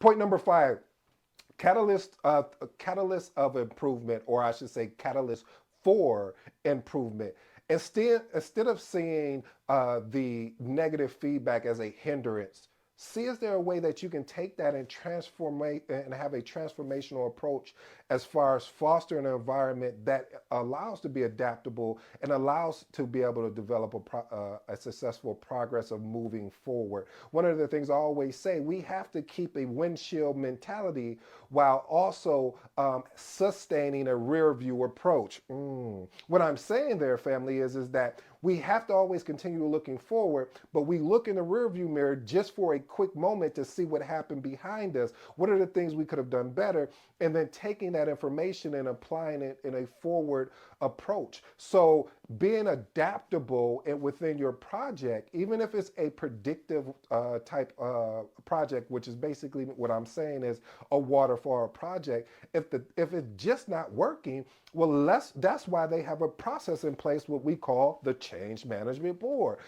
Point number five, catalyst of improvement, or I should say catalyst for improvement. Instead of seeing the negative feedback as a hindrance, see, is there a way that you can take that and transform and have a transformational approach as far as fostering an environment that allows to be adaptable and allows to be able to develop a successful progress of moving forward. One of the things I always say, we have to keep a windshield mentality while also sustaining a rear view approach. What I'm saying there, family, is that we have to always continue looking forward, but we look in the rearview mirror just for a quick moment to see what happened behind us. What are the things we could have done better? And then taking that information and applying it in a forward approach. So being adaptable and within your project, even if it's a predictive type project, which is basically what I'm saying is a waterfall project. If it's just not working, well, that's why they have a process in place, what we call the change management board.